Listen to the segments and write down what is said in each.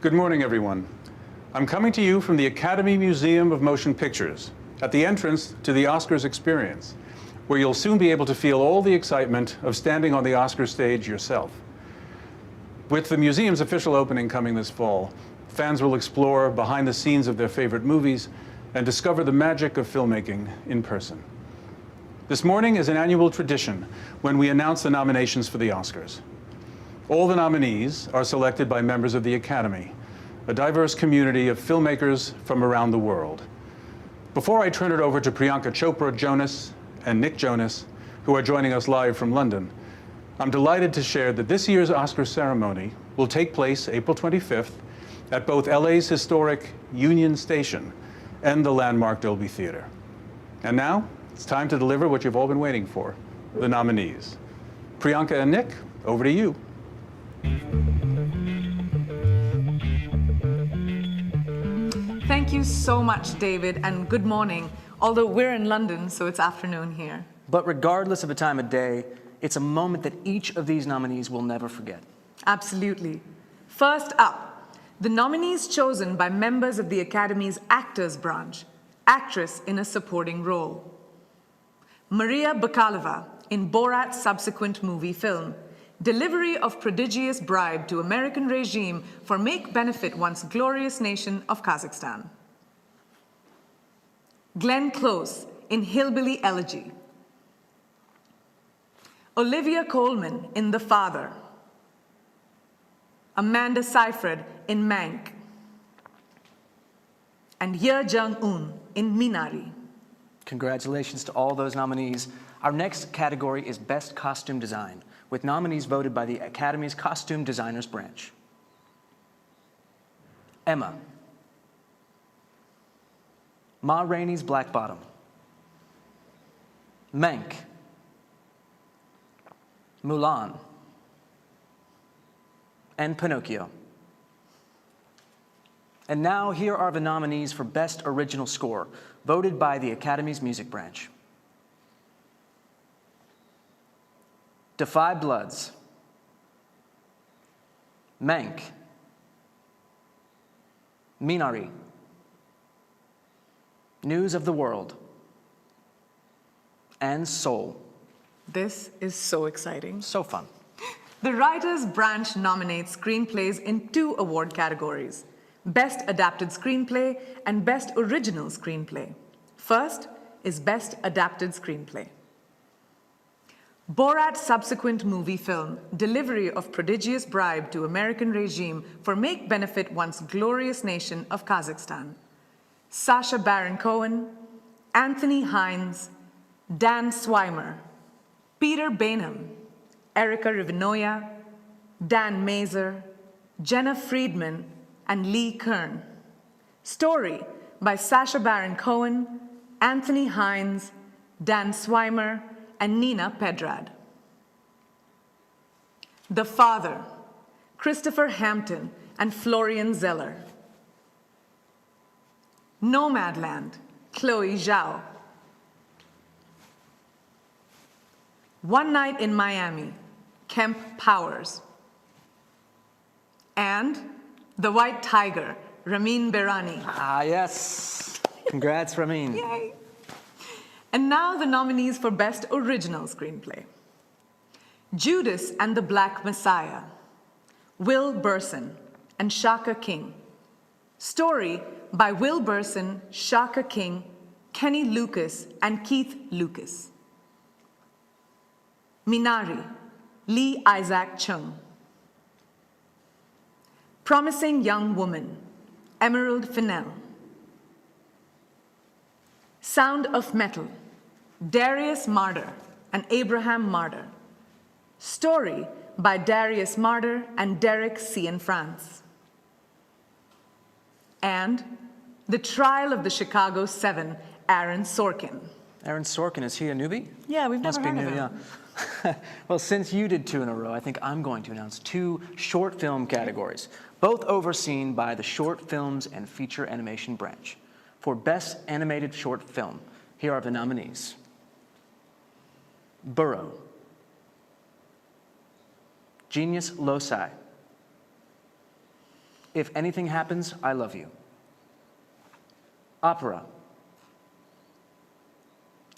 Good morning, everyone. I'm coming to you from the Academy Museum of Motion Pictures, at the entrance to the Oscars experience, where you'll soon be able to feel all the excitement of standing on the Oscar stage yourself. With the museum's official opening coming this fall, fans will explore behind the scenes of their favorite movies and discover the magic of filmmaking in person. This morning is an annual tradition when we announce the nominations for the Oscars. All the nominees are selected by members of the Academy, a diverse community of filmmakers from around the world. Before I turn it over to Priyanka Chopra, Jonas, and Nick Jonas, who are joining us live from London, I'm delighted to share that this year's Oscar ceremony will take place April 25th at both LA's historic Union Station and the landmark Dolby Theatre. And now, it's time to deliver what you've all been waiting for, the nominees. Priyanka and Nick, over to you. Thank you so much, David, and good morning. Although we're in London, so it's afternoon here. But regardless of the time of day, it's a moment that each of these nominees will never forget. Absolutely. First up, the nominees chosen by members of the Academy's Actors Branch, actress in a supporting role. Maria Bakalova in Borat's subsequent movie film, delivery of prodigious bribe to American regime for make benefit once glorious nation of Kazakhstan. Glenn Close in Hillbilly Elegy. Olivia Colman in The Father. Amanda Seyfried in Mank. And Ye Jung-un in Minari. Congratulations to all those nominees. Our next category is Best Costume Design, with nominees voted by the Academy's Costume Designers Branch. Emma. Ma Rainey's Black Bottom. Mank. Mulan. And Pinocchio. And now here are the nominees for Best Original Score, voted by the Academy's Music Branch. Da 5 Bloods. Mank. Minari. News of the World. And Soul. This is so exciting. So fun. The Writers' Branch nominates screenplays in 2 award categories: Best Adapted Screenplay and Best Original Screenplay. First is Best Adapted Screenplay. Borat's subsequent movie film, delivery of prodigious bribe to American regime for make benefit once glorious nation of Kazakhstan. Sacha Baron Cohen, Anthony Hines, Dan Swimer, Peter Bainham, Erica Rivenoya, Dan Mazer, Jenna Friedman, and Lee Kern. Story by Sacha Baron Cohen, Anthony Hines, Dan Swimer, and Nina Pedrad. The Father, Christopher Hampton and Florian Zeller. Nomadland, Chloe Zhao. One Night in Miami, Kemp Powers. And The White Tiger, Ramin Berani. Ah, yes. Congrats, Ramin. Yay. And now the nominees for Best Original Screenplay. Judas and the Black Messiah, Will Burson and Shaka King. Story by Will Burson, Shaka King, Kenny Lucas, and Keith Lucas. Minari, Lee Isaac Chung. Promising Young Woman, Emerald Fennell. Sound of Metal, Darius Marder and Abraham Marder. Story by Darius Marder and Derek Cianfrance. And The Trial of the Chicago 7, Aaron Sorkin. Aaron Sorkin, is he a newbie? Yeah, we've never Must be heard new, of him. yeah. Well, since you did 2 in a row, I think I'm going to announce 2 short film categories, both overseen by the Short Films and Feature Animation Branch. For Best Animated Short Film, here are the nominees. Burrow. Genius Loci. If Anything Happens, I Love You. Opera.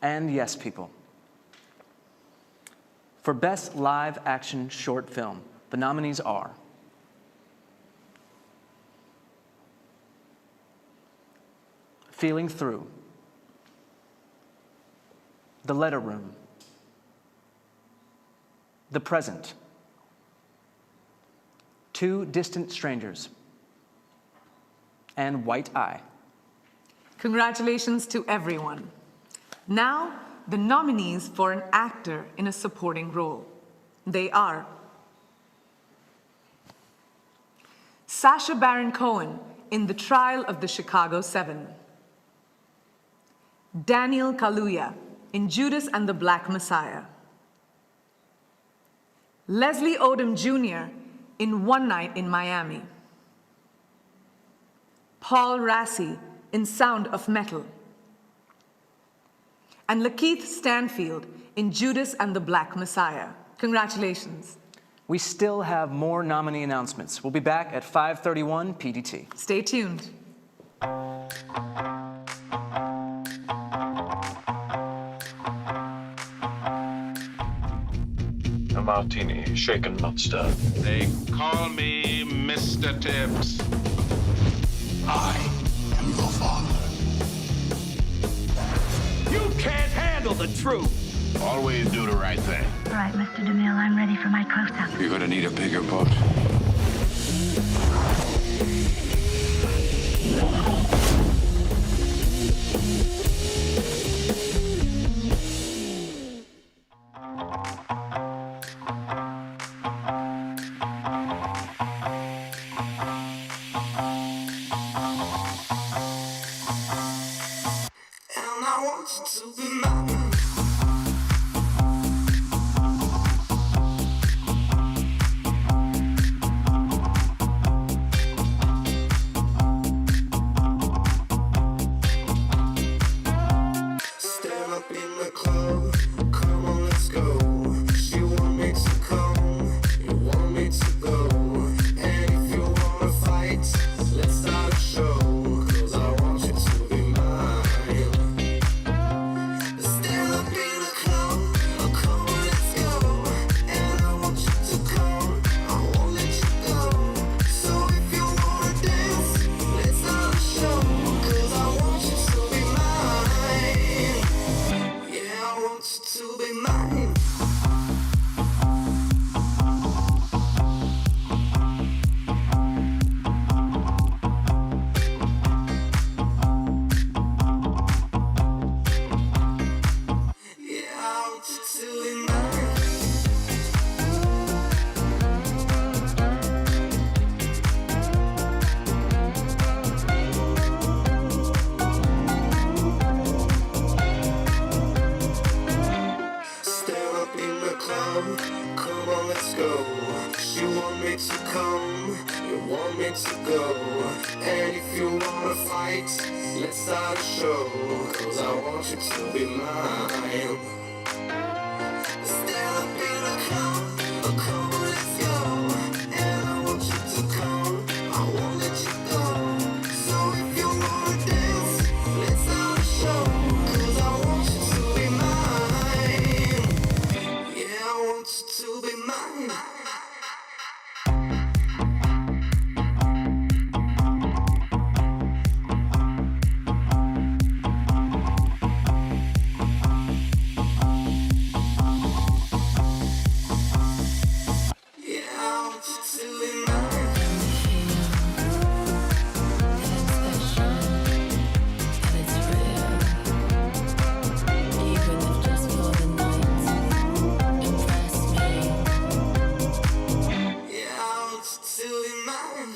And Yes, People. For Best Live Action Short Film, the nominees are Feeling Through, The Letter Room, The Present, Two Distant Strangers, and White Eye. Congratulations to everyone. Now, the nominees for an actor in a supporting role. They are Sacha Baron Cohen in The Trial of the Chicago 7, Daniel Kaluuya in Judas and the Black Messiah, Leslie Odom Jr. in One Night in Miami, Paul Rassi in Sound of Metal, and Lakeith Stanfield in Judas and the Black Messiah. Congratulations. We still have more nominee announcements. We'll be back at 5:31 PDT. Stay tuned. A martini, shaken, not stirred. They call me Mr. Tibbs. I am your father. You can't handle the truth. Always do the right thing. All right, Mr. DeMille, I'm ready for my close-up. You're gonna need a bigger boat. And I want you to be mine. Stand up in the club, come on, let's go. She want me to come, you want me to go. And if you wanna fight, let's start a show. 'Cause I want you to be mine. Stand up in the club, come on, let's go. And I want you to come, I won't let you go. So if you wanna dance, let's start a show. 'Cause I want you to be mine. Yeah, I want you to be mine. Yeah, I want you to be mine. Stand up in the club, come on, let's go. She want me to come, you want me to go. And if you wanna fight, let's start a show. 'Cause I want you to be mine. Stand up in the club, come on, let's go. And I want you to come, I won't let you go. So if you wanna dance, let's start a show. 'Cause I want you to be mine. Yeah, I want you to be mine. Yeah, I want you to be mine. Yeah, I want you to be mine.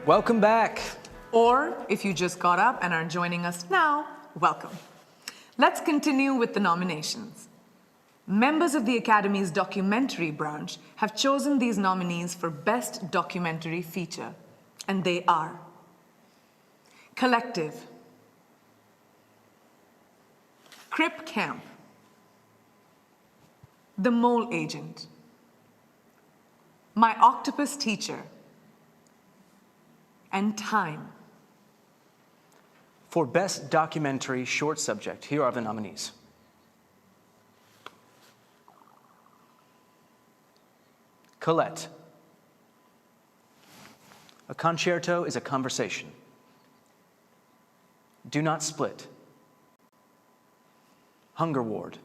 Welcome back. Or if you just got up and are joining us now, welcome. Let's continue with the nominations. Members of the Academy's documentary branch have chosen these nominees for Best Documentary Feature, and they are Collective, Crip Camp, The Mole Agent, My Octopus Teacher, and Time. For Best Documentary Short Subject, here are the nominees. Colette. A concerto is a conversation. Do Not Split. Hunger Ward.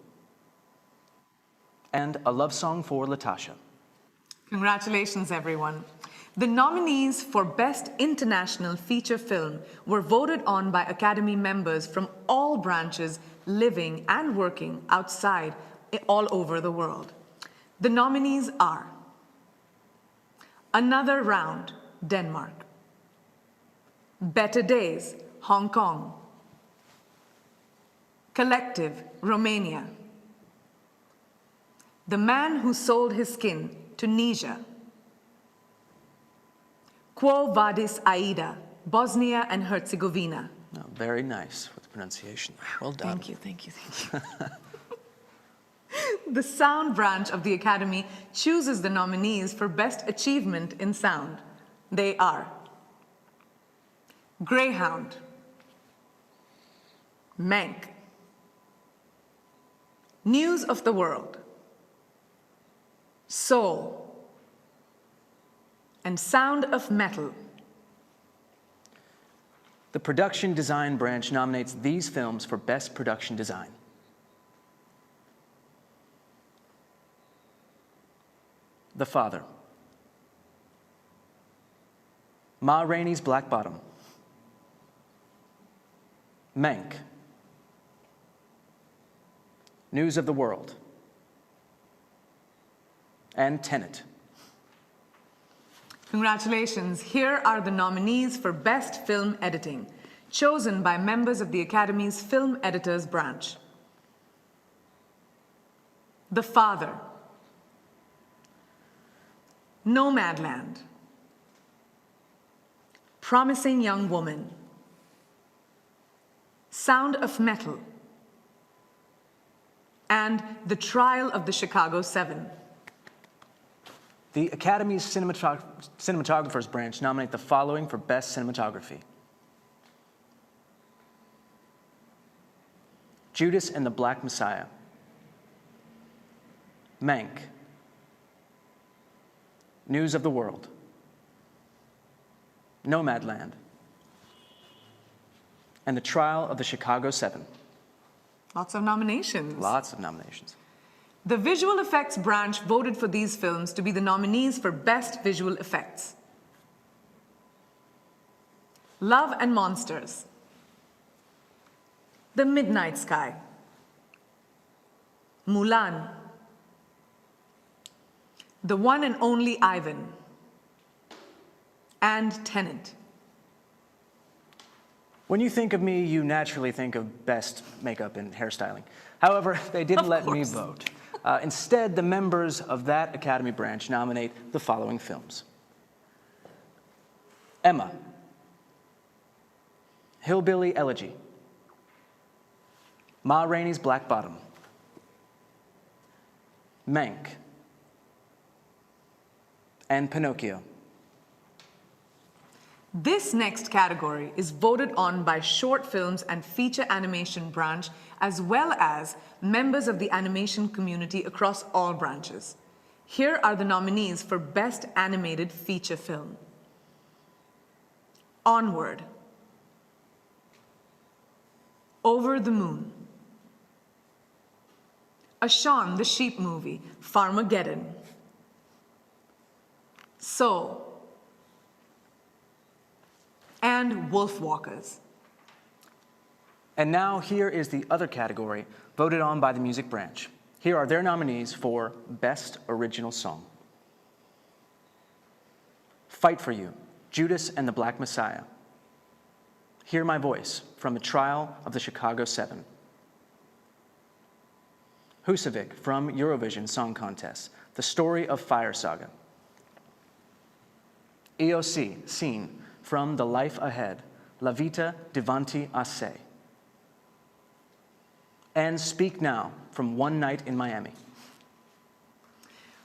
And A Love Song for Latasha. Congratulations, everyone. The nominees for Best International Feature Film were voted on by Academy members from all branches living and working outside all over the world. The nominees are Another Round, Denmark. Better Days, Hong Kong. Collective, Romania. The Man Who Sold His Skin, Tunisia. Quo Vadis Aida, Bosnia and Herzegovina. Oh, very nice with the pronunciation. Well done. Thank you, thank you, thank you. The Sound branch of the Academy chooses the nominees for Best Achievement in Sound. They are Greyhound, Mank, News of the World, Soul, and Sound of Metal. The Production Design branch nominates these films for Best Production Design. The Father, Ma Rainey's Black Bottom, Mank, News of the World, and Tenet. Congratulations. Here are the nominees for Best Film Editing, chosen by members of the Academy's Film Editors branch. The Father, Nomadland, Promising Young Woman, Sound of Metal, and The Trial of the Chicago 7. The Academy's Cinematographers branch nominate the following for Best Cinematography. Judas and the Black Messiah, Mank, News of the World, Nomadland, and The Trial of the Chicago 7. Lots of nominations. Lots of nominations. The Visual Effects branch voted for these films to be the nominees for Best Visual Effects. Love and Monsters, The Midnight Sky, Mulan, The One and Only Ivan, and Tenet. When you think of me, you naturally think of Best Makeup and Hairstyling. However, they didn't let me vote. Instead, the members of that Academy branch nominate the following films. Emma, Hillbilly Elegy, Ma Rainey's Black Bottom, Mank, and Pinocchio. This next category is voted on by Short Films and Feature Animation branch, as well as members of the animation community across all branches. Here are the nominees for Best Animated Feature Film. Onward, Over the Moon, A Shaun the Sheep Movie, Farmageddon, Soul, and Wolfwalkers. And now here is the other category voted on by the music branch. Here are their nominees for Best Original Song. Fight for You, Judas and the Black Messiah. Hear My Voice from The Trial of the Chicago 7. Husavik from Eurovision Song Contest, The Story of Fire Saga. EOC, Scene from The Life Ahead, La Vita Davanti a Se. And Speak Now from One Night in Miami.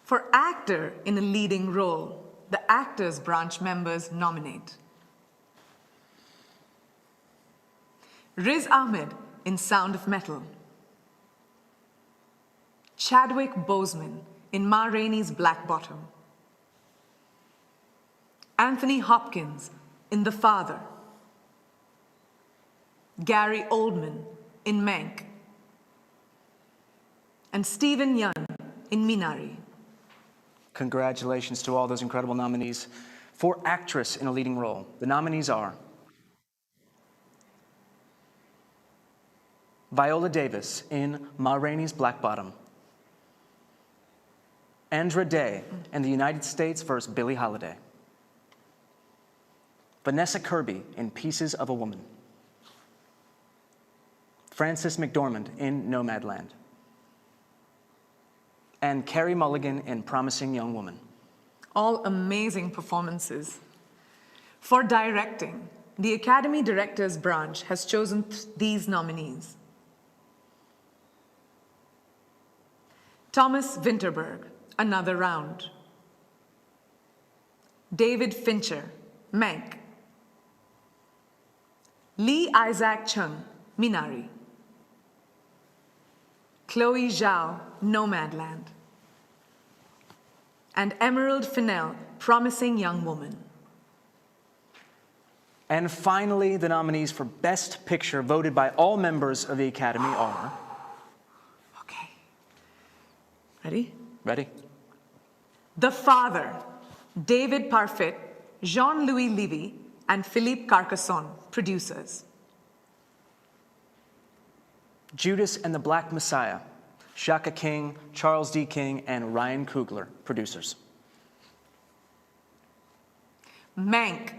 For actor in a leading role, the Actors Branch members nominate Riz Ahmed in Sound of Metal, Chadwick Boseman in Ma Rainey's Black Bottom, Anthony Hopkins in The Father, Gary Oldman in Mank, and Stephen Yeun in Minari. Congratulations to all those incredible nominees. For actress in a leading role, the nominees are Viola Davis in Ma Rainey's Black Bottom, Andra Day in The United States vs. Billie Holiday, Vanessa Kirby in Pieces of a Woman, Frances McDormand in Nomadland, and Carey Mulligan in Promising Young Woman. All amazing performances. For directing, the Academy Directors Branch has chosen these nominees. Thomas Vinterberg, Another Round. David Fincher, Mank. Lee Isaac Chung, Minari. Chloe Zhao, Nomadland. And Emerald Fennell, Promising Young Woman. And finally, the nominees for Best Picture voted by all members of the Academy are... Okay. Ready? Ready? The Father, David Parfit, Jean-Louis Levy, and Philippe Carcassonne, producers. Judas and the Black Messiah, Shaka King, Charles D. King, and Ryan Coogler, producers. Mank,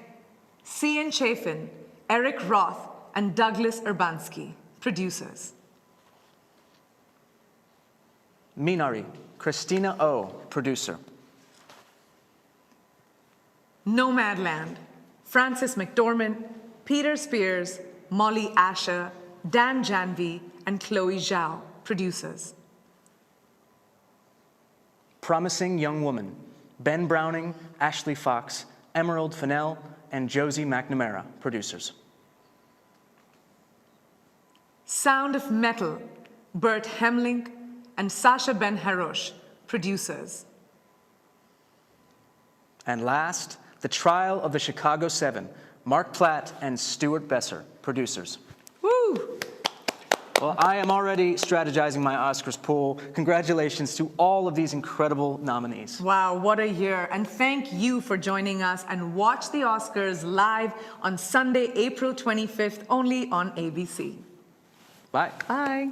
Cian Chafin, Eric Roth, and Douglas Urbanski, producers. Minari, Christina Oh, producer. Nomadland, Frances McDormand, Peter Spears, Molly Asher, Dan Janvi, and Chloe Zhao, producers. Promising Young Woman, Ben Browning, Ashley Fox, Emerald Fennell, and Josie McNamara, producers. Sound of Metal, Bert Hemling, and Sasha Ben Harosh, producers. And last, The Trial of the Chicago 7, Mark Platt and Stuart Besser, producers. Woo! Well, I am already strategizing my Oscars pool. Congratulations to all of these incredible nominees. Wow, what a year. And thank you for joining us, and watch the Oscars live on Sunday, April 25th, only on ABC. Bye. Bye.